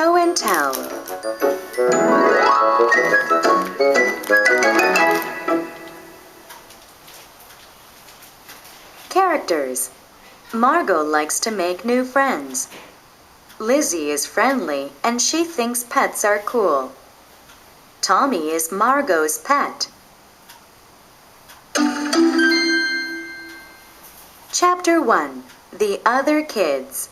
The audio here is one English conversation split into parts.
Show and tell. Characters. Margot likes to make new friends. Lizzie is friendly and she thinks pets are cool. Tommy is Margot's pet. Chapter 1. The Other Kids.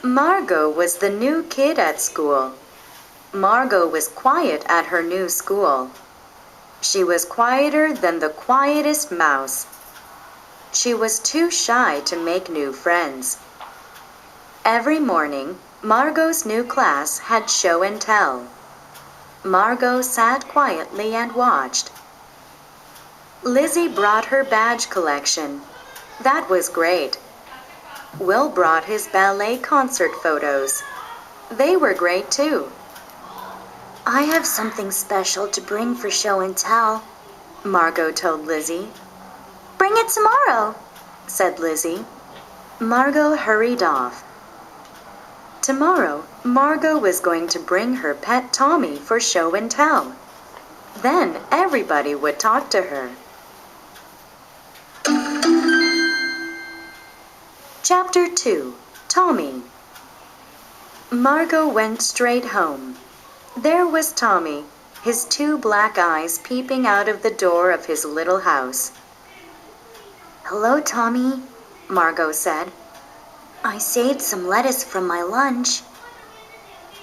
Margot was the new kid at school. Margot was quiet at her new school. She was quieter than the quietest mouse. She was too shy to make new friends. Every morning, Margot's new class had show and tell. Margot sat quietly and watched. Lizzie brought her badge collection. That was great. Will brought his ballet concert photos. They were great too. I have something special to bring for show and tell, Margot told Lizzie. Bring it tomorrow, said Lizzie. Margot hurried off. Tomorrow, Margot was going to bring her pet Tommy for show and tell. Then everybody would talk to her. Chapter 2. Tommy. Margot went straight home. There was Tommy, his two black eyes peeping out of the door of his little house. Hello, Tommy, Margot said. I saved some lettuce from my lunch.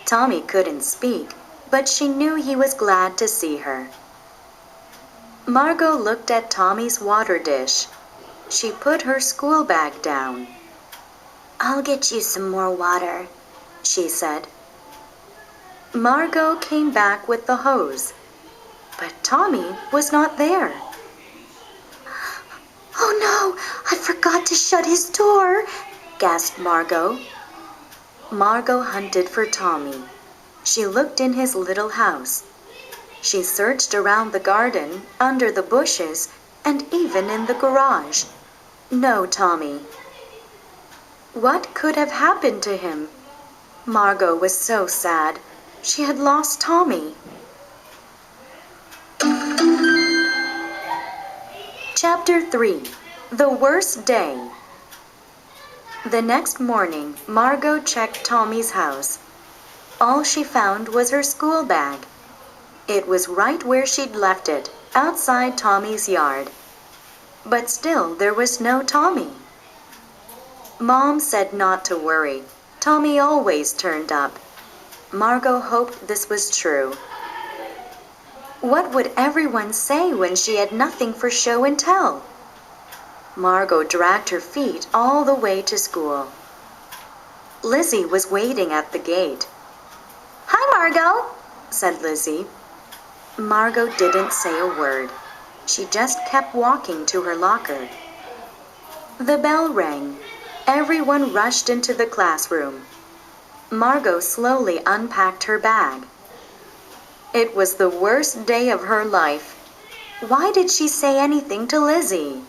Tommy couldn't speak, but she knew he was glad to see her. Margot looked at Tommy's water dish. She put her school bag down. I'll get you some more water, she said. Margot came back with the hose, but Tommy was not there. Oh no, I forgot to shut his door, gasped Margot. Margot hunted for Tommy. She looked in his little house. She searched around the garden, under the bushes, and even in the garage. No Tommy. What could have happened to him? Margot was so sad. She had lost Tommy. Chapter 3. The Worst Day. The next morning, Margot checked Tommy's house. All she found was her school bag. It was right where she'd left it, outside Tommy's yard. But still there was no Tommy. Mom said not to worry. Tommy always turned up. Margot hoped this was true. What would everyone say when she had nothing for show and tell? Margot dragged her feet all the way to school. Lizzie was waiting at the gate. Hi, Margot, said Lizzie. Margot didn't say a word. She just kept walking to her locker. The bell rang. Everyone rushed into the classroom. Margot slowly unpacked her bag. It was the worst day of her life. Why did she say anything to Lizzie?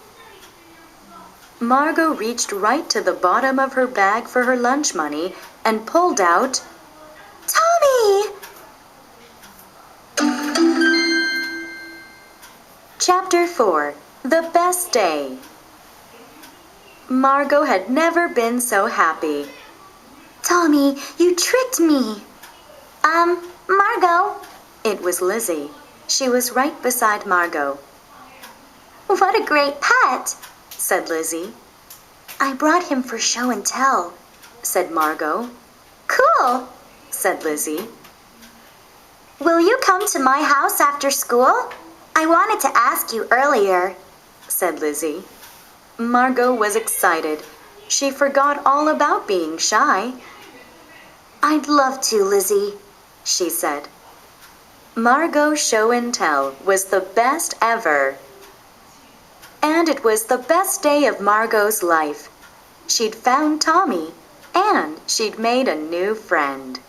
Margot reached right to the bottom of her bag for her lunch money and pulled out Tommy! Chapter 4. The Best Day. Margot had never been so happy. Tommy, you tricked me. Margot. It was Lizzie. She was right beside Margot. What a great pet, said Lizzie. I brought him for show and tell, said Margot. Cool, said Lizzie. Will you come to my house after school? I wanted to ask you earlier, said Lizzie. Margot was excited. She forgot all about being shy. I'd love to, Lizzie, she said. Margot's show and tell was the best ever. And it was the best day of Margot's life. She'd found Tommy, and she'd made a new friend.